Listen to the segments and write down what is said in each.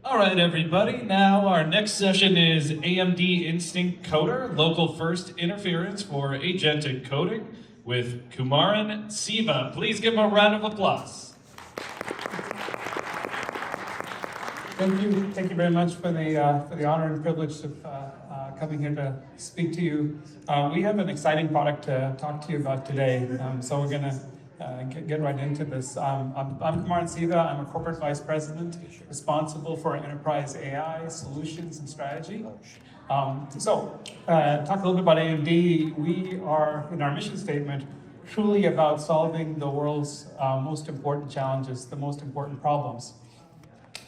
All right, everybody. Now our next session is AMD Instinct Coder, local first interference for agentic coding with Kumaran Siva. Please give him a round of applause. Thank you very much for the honor and privilege of coming here to speak to you. We have an exciting product to talk to you about today, so we're going to get right into this. I'm Kumaran Siva. I'm a corporate vice president responsible for enterprise AI solutions and strategy. Talk a little bit about AMD. We are, in our mission statement, truly about solving the world's most important challenges, the most important problems.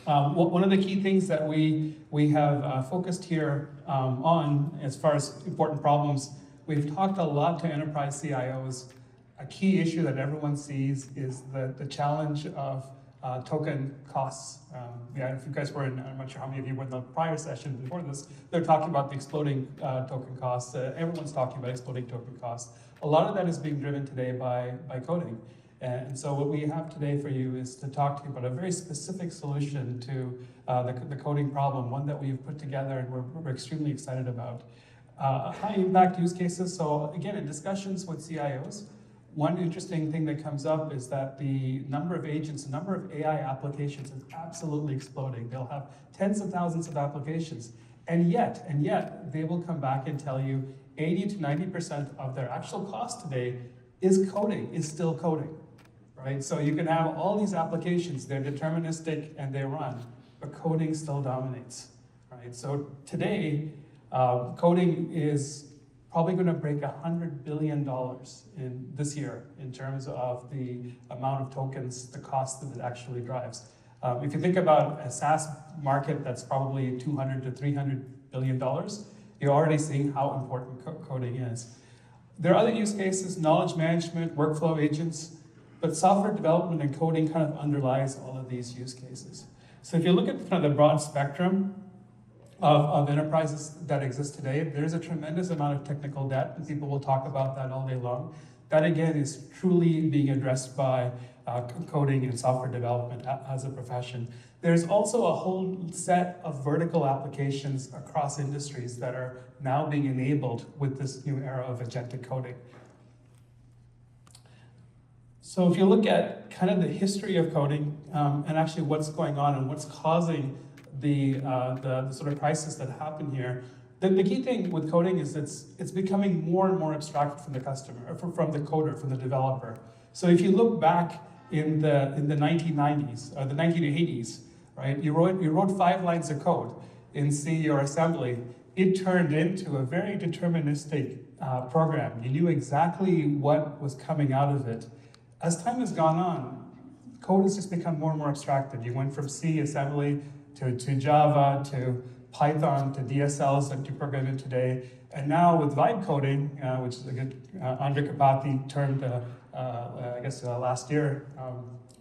One of the key things that we have focused here on, as far as important problems, we've talked a lot to enterprise CIOs. A key issue that everyone sees is the challenge of token costs. If you guys were in, I'm not sure how many of you were in the prior session before this, they're talking about the exploding token costs. Everyone's talking about exploding token costs. A lot of that is being driven today by coding. And so what we have today for you is to talk to you about a very specific solution to the coding problem, one that we've put together and we're extremely excited about. High impact use cases. So again, in discussions with CIOs, one interesting thing that comes up is that the number of agents, the number of AI applications is absolutely exploding. They'll have tens of thousands of applications, and yet they will come back and tell you 80 to 90% of their actual cost today is still coding, right? So you can have all these applications, they're deterministic and they run, but coding still dominates, right? So today, coding is probably going to break $100 billion in this year in terms of the amount of tokens, the cost that it actually drives. If you think about a SaaS market that's probably $200 to $300 billion, you're already seeing how important coding is. There are other use cases, knowledge management, workflow agents, but software development and coding kind of underlies all of these use cases. So if you look at kind of the broad spectrum of enterprises that exist today, there's a tremendous amount of technical debt, and people will talk about that all day long. That again is truly being addressed by coding and software development as a profession. There's also a whole set of vertical applications across industries that are now being enabled with this new era of agentic coding. So if you look at kind of the history of coding and actually what's going on and what's causing the sort of crisis that happened here, the key thing with coding is it's becoming more and more abstracted from the customer, or from the coder, from the developer. So if you look back in the 1990s or the 1980s, right, you wrote 5 lines of code in C or assembly. It turned into a very deterministic program. You knew exactly what was coming out of it. As time has gone on, code has just become more and more abstracted. You went from C assembly to Java, to Python, to DSLs that you program in today. And now with vibe coding, which is a good, Andre Kapathi termed, last year,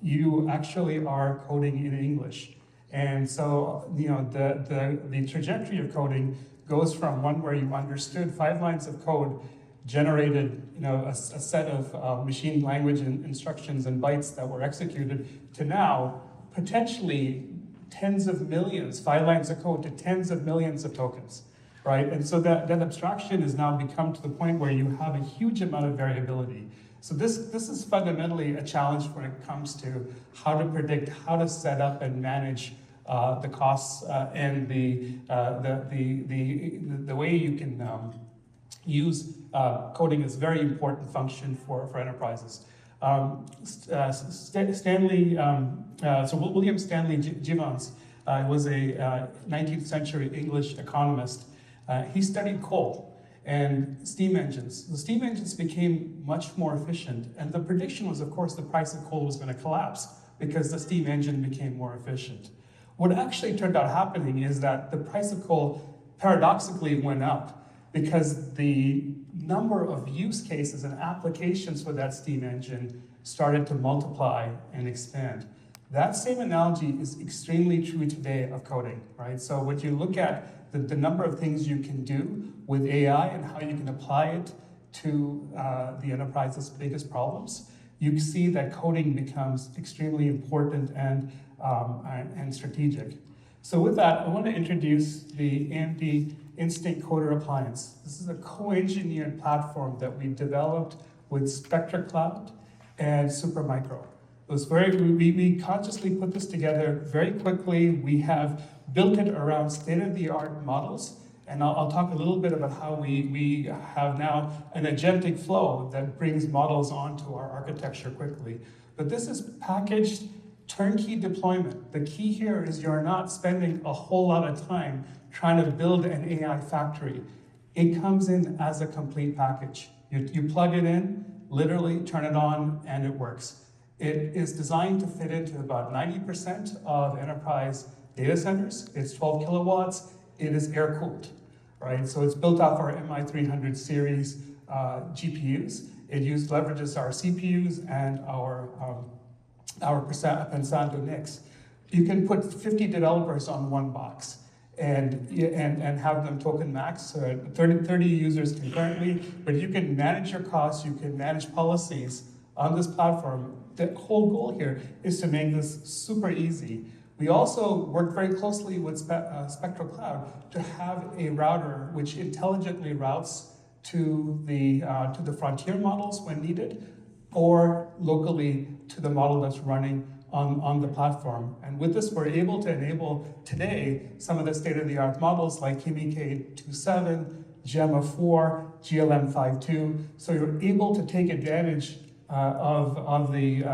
you actually are coding in English. And so, the trajectory of coding goes from one where you understood 5 lines of code generated a set of machine language and instructions and bytes that were executed to now potentially tens of millions, 5 lines of code to tens of millions of tokens, right? And so that abstraction has now become to the point where you have a huge amount of variability. So this is fundamentally a challenge when it comes to how to predict, how to set up and manage the costs and the way you can use coding is a very important function for enterprises. William Stanley Jevons was a 19th century English economist. He studied coal and steam engines. The steam engines became much more efficient, and the prediction was, of course, the price of coal was going to collapse because the steam engine became more efficient. What actually turned out happening is that the price of coal paradoxically went up because the number of use cases and applications for that steam engine started to multiply and expand. That same analogy is extremely true today of coding, right? So when you look at the number of things you can do with AI and how you can apply it to the enterprise's biggest problems, you see that coding becomes extremely important and strategic. So with that, I want to introduce the AMD Instinct Coder appliance. This is a co-engineered platform that we developed with Spectra Cloud and Supermicro. It was we consciously put this together very quickly. We have built it around state-of-the-art models, and I'll talk a little bit about how we have now an agentic flow that brings models onto our architecture quickly. But this is packaged turnkey deployment. The key here is you're not spending a whole lot of time trying to build an AI factory. It comes in as a complete package. You plug it in, literally turn it on, and it works. It is designed to fit into about 90% of enterprise data centers. It's 12 kilowatts. It is air-cooled, right? So it's built off our MI300 series GPUs. It leverages our CPUs and our Pensando NICs. You can put 50 developers on one box and have them token max, so 30 users concurrently, but you can manage your costs, you can manage policies on this platform. The whole goal here is to make this super easy. We also work very closely with Spectro Cloud to have a router which intelligently routes to the frontier models when needed, or locally to the model that's running on the platform. And with this, we're able to enable today some of the state-of-the-art models like K27, Gemma 4, GLM52. So you're able to take advantage of the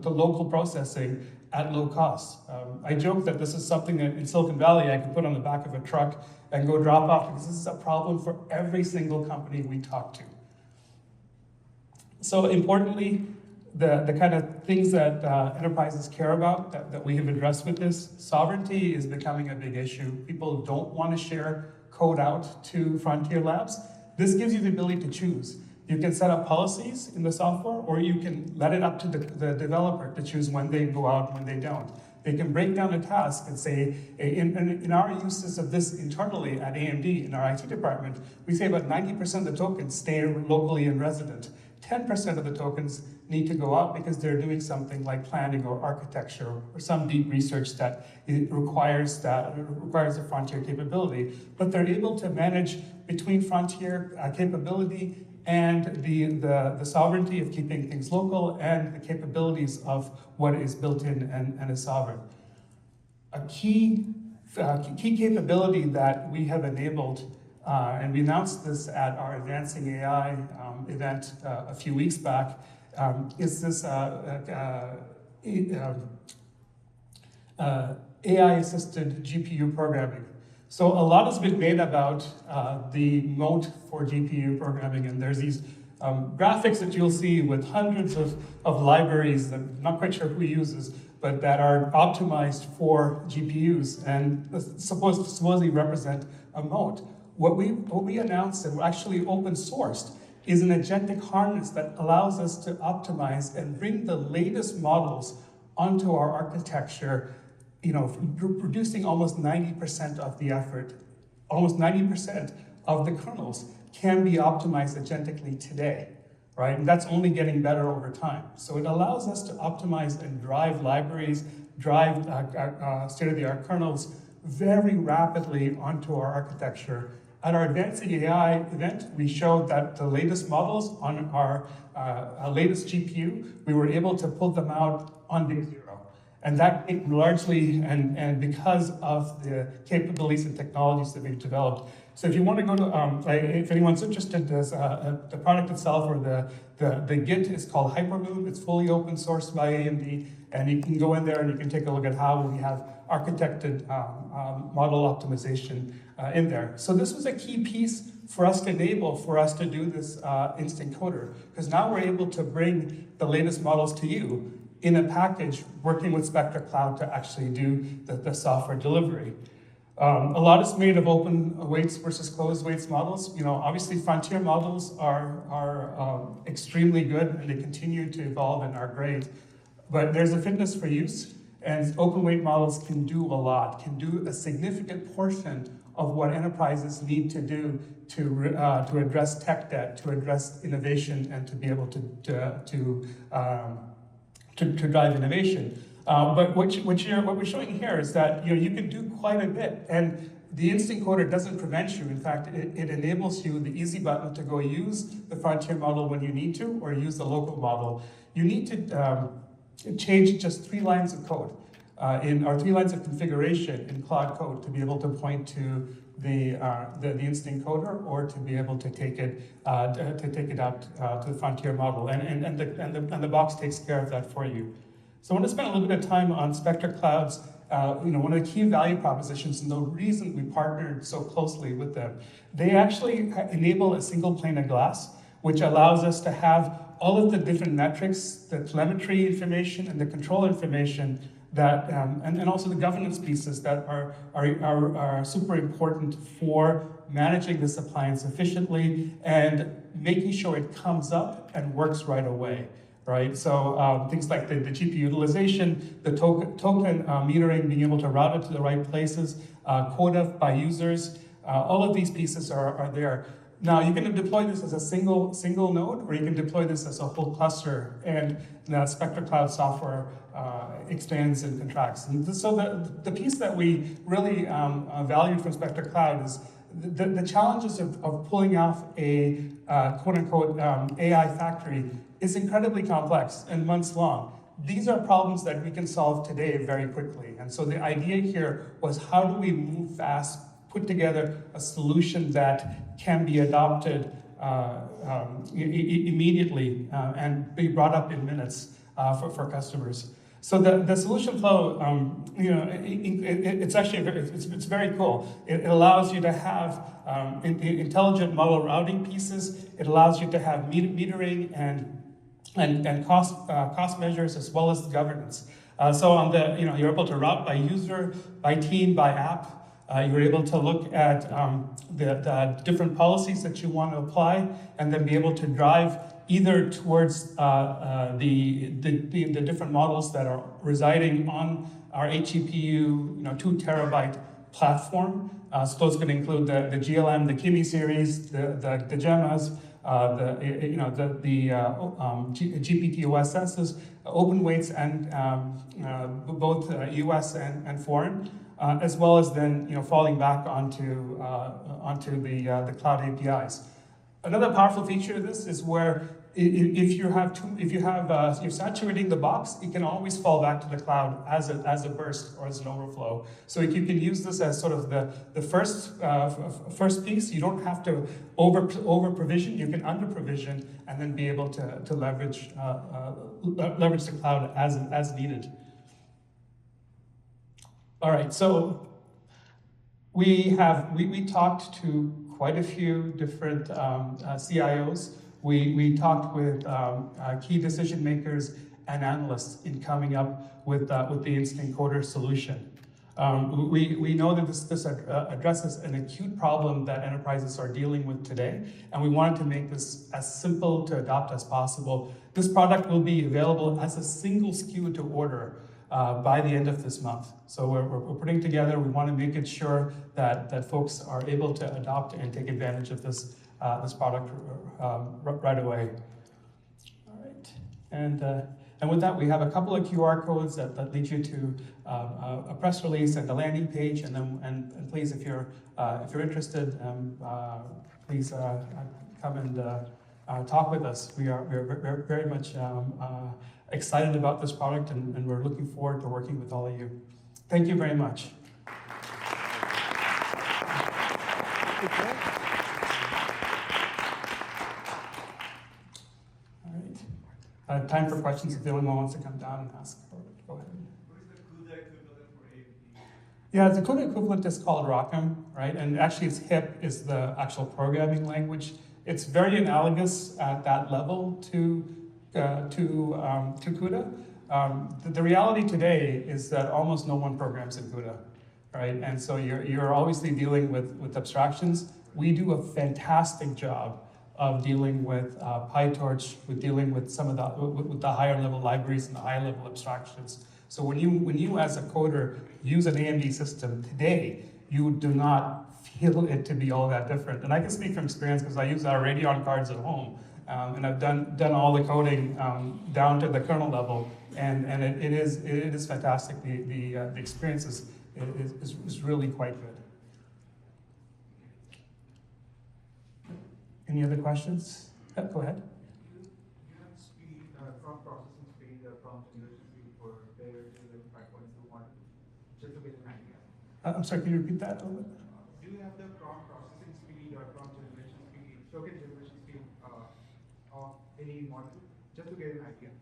local processing at low cost. I joke that this is something that in Silicon Valley I could put on the back of a truck and go drop off, because this is a problem for every single company we talk to. So importantly, the kind of things that enterprises care about that we have addressed with this, sovereignty is becoming a big issue. People don't want to share code out to frontier labs. This gives you the ability to choose. You can set up policies in the software, or you can let it up to the developer to choose when they go out and when they don't. They can break down a task and say, in our uses of this internally at AMD, in our IT department, we say about 90% of the tokens stay locally and resident. 10% of the tokens need to go out because they're doing something like planning or architecture or some deep research that requires a frontier capability. But they're able to manage between frontier capability and the sovereignty of keeping things local and the capabilities of what is built in and is sovereign. A key capability that we have enabled, and we announced this at our Advancing AI event a few weeks back, is this AI-assisted GPU programming. So a lot has been made about the moat for GPU programming, and there's these graphics that you'll see with hundreds of libraries that I'm not quite sure who uses, but that are optimized for GPUs and supposedly represent a moat. What we announced and actually open sourced is an agentic harness that allows us to optimize and bring the latest models onto our architecture, producing almost 90% of the effort. Almost 90% of the kernels can be optimized agentically today, right? And that's only getting better over time. So it allows us to optimize and drive libraries, drive state-of-the-art kernels very rapidly onto our architecture. At our Advancing AI event, we showed that the latest models on our latest GPU, we were able to pull them out on day 0. And that largely, and because of the capabilities and technologies that we've developed. So if you want to go to, if anyone's interested, there's the product itself, or the Git is called Hyperloop. It's fully open sourced by AMD, and you can go in there and you can take a look at how we have architected model optimization in there. So this was a key piece for us to enable, for us to do this Instinct Coder, because now we're able to bring the latest models to you in a package, working with Spectra Cloud to actually do the software delivery. A lot is made of open weights versus closed weights models. Obviously frontier models are extremely good, and they continue to evolve and are great. But there's a fitness for use, and open weight models can do a lot, can do a significant portion of what enterprises need to do to address tech debt, to address innovation, and to be able to drive innovation. But what we're showing here is that you can do quite a bit, and the Instinct Coder doesn't prevent you. In fact, it enables you the easy button to go use the frontier model when you need to, or use the local model. You need to change just 3 lines of code, or 3 lines of configuration in Cloud Code to be able to point to the Instinct Coder, or to be able to take it out to the frontier model, and the box takes care of that for you. So I want to spend a little bit of time on Spectra Cloud's, one of the key value propositions, and the reason we partnered so closely with them. They actually enable a single pane of glass, which allows us to have all of the different metrics, the telemetry information and the control information that, and also the governance pieces that are super important for managing this appliance efficiently and making sure it comes up and works right away. Right, so things like the GPU utilization, the token metering, being able to route it to the right places, quota by users, all of these pieces are there. Now you can deploy this as a single node, or you can deploy this as a whole cluster, and the Spectra Cloud software expands and contracts. And so the piece that we really valued from Spectra Cloud is the challenges of pulling off a quote-unquote AI factory is incredibly complex and months long. These are problems that we can solve today very quickly. And so the idea here was, how do we move fast, put together a solution that can be adopted immediately and be brought up in minutes for customers. So the solution flow, it's actually it's very cool. It allows you to have intelligent model routing pieces. It allows you to have metering and cost measures, as well as governance. So on you're able to route by user, by team, by app. You're able to look at the different policies that you want to apply, and then be able to drive either towards the different models that are residing on our 8 GPU, 2 terabyte platform. So those could include the GLM, the Kimi series, the Gemmas, GPT OSSs, open weights, and both US and foreign, as well as then falling back onto the cloud APIs. Another powerful feature of this is where if you're saturating the box, it can always fall back to the cloud as a burst or as an overflow. So you can use this as sort of the first piece. You don't have to over provision. You can under provision and then be able to leverage the cloud as needed. All right, so we talked to quite a few different CIOs. We talked with key decision makers and analysts in coming up with the Instinct Coder solution. We know that this addresses an acute problem that enterprises are dealing with today, and we wanted to make this as simple to adopt as possible. This product will be available as a single SKU to order by the end of this month. So we're putting together, we want to make it sure that folks are able to adopt and take advantage of this product right away. All right, and with that, we have a couple of QR codes that lead you to a press release and the landing page, and please, if you're interested, please come and talk with us. We're very much excited about this product, and we're looking forward to working with all of you. Thank you very much. All right. Time for questions if anyone wants to come down and ask. Go ahead. What is the CUDA equivalent for AMD? Yeah, the CUDA equivalent is called ROCm, right? And actually, it's HIP is the actual programming language. It's very analogous at that level to CUDA. The reality today is that almost no one programs in CUDA, right? And so you're obviously dealing with abstractions. We do a fantastic job of dealing with PyTorch, with dealing with some of with the higher level libraries and the higher level abstractions. So when you as a coder use an AMD system today, you do not feel it to be all that different. And I can speak from experience because I use our Radeon cards at home. and I've done all the coding down to the kernel level, and it is fantastic. The experience is really quite good. Any other questions? Yeah, go ahead. You have speed, prompt processing speed, prompt generation speed for better to 5.21, just to get an idea. I'm sorry, can you repeat that a little bit? Do you have the prompt processing speed or prompt generation speed, token generation speed of any model, just to get an idea?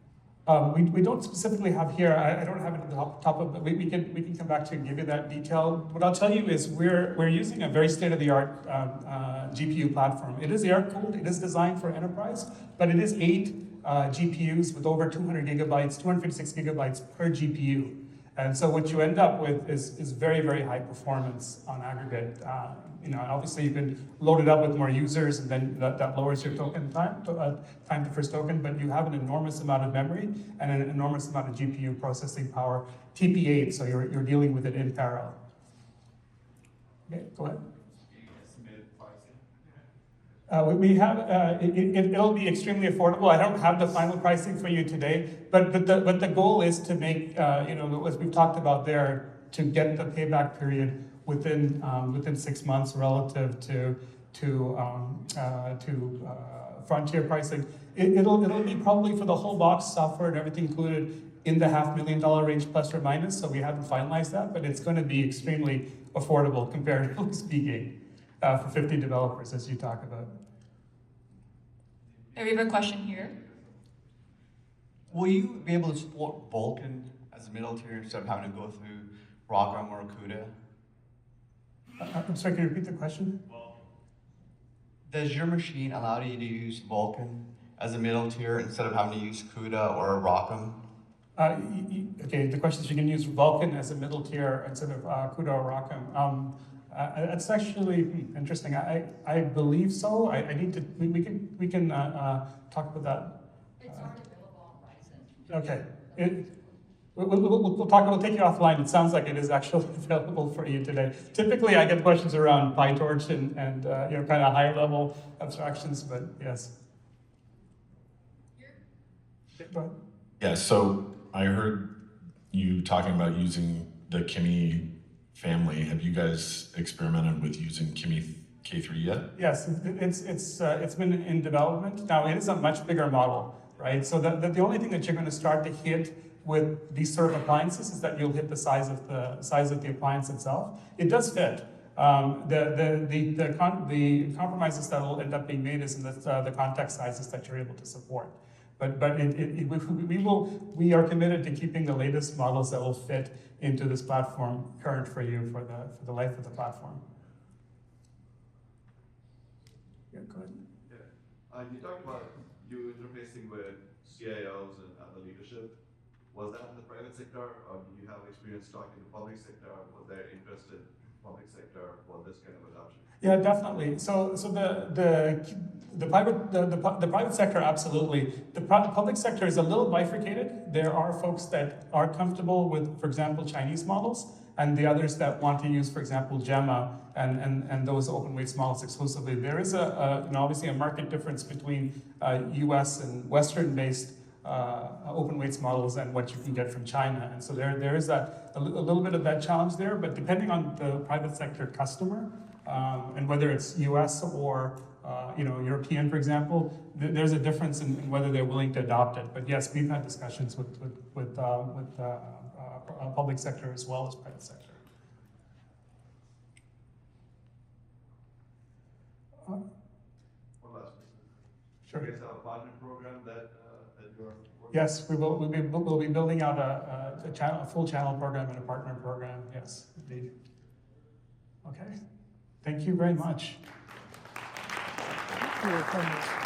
We don't specifically have here. I don't have it at the top of. But we can come back to and give you that detail. What I'll tell you is we're using a very state-of-the-art GPU platform. It is air-cooled. It is designed for enterprise, but it is 8 GPUs with over 200 gigabytes, 256 gigabytes per GPU. And so what you end up with is very, very high performance on aggregate. And obviously you can load it up with more users, and then that lowers your token time to first token, but you have an enormous amount of memory and an enormous amount of GPU processing power, TP8, so you're dealing with it in parallel. Okay, go ahead. We have, it'll be extremely affordable. I don't have the final pricing for you today, but the goal is to make, as we've talked about there, to get the payback period within 6 months relative to frontier pricing. It'll be probably for the whole box, software and everything included, in the $500,000 range plus or minus, so we haven't finalized that, but it's going to be extremely affordable comparatively speaking. For 50 developers, as you talk about. We have a question here. Will you be able to support Vulkan as a middle tier instead of having to go through ROCm or CUDA? I'm sorry, can you repeat the question? Does your machine allow you to use Vulkan as a middle tier instead of having to use CUDA or ROCm? Okay, the question is, you can use Vulkan as a middle tier instead of CUDA or ROCm. It's actually interesting. I believe so. I need to. We can talk about that. It's already available on Ryzen. Okay. We'll talk. We'll take you offline. It sounds like it is actually available for you today. Typically, I get questions around PyTorch and kind of higher level abstractions, but yes. Go ahead. Yeah. So I heard you talking about using the Kimi family. Have you guys experimented with using Kimi K3 yet? Yes, it's been in development. Now it is a much bigger model, right? So the only thing that you're going to start to hit with these sort of appliances is that you'll hit the size of the appliance itself. It does fit. The compromises that will end up being made is in the context sizes that you're able to support. But we are committed to keeping the latest models that will fit into this platform current for you for the life of the platform. Yeah, go ahead. Yeah. You talked about you interfacing with CIOs and other leadership. Was that in the private sector, or do you have experience talking to public sector? Was there interest in public sector for this kind of adoption? Yeah, definitely. So the private sector, absolutely. The public sector is a little bifurcated. There are folks that are comfortable with, for example, Chinese models, and the others that want to use, for example, Gemma and those open weights models exclusively. There is obviously a market difference between U.S. and Western-based open weights models and what you can get from China, and so there is that a little bit of that challenge there. But depending on the private sector customer, and whether it's U.S. or European, for example, there's a difference in whether they're willing to adopt it. But yes, we've had discussions with public sector as well as private sector. One last question. Sure. You guys have a partner program that you're working Yes, we'll be building out a full channel program and a partner program. Yes, indeed. Okay. Thank you very much. Thank you.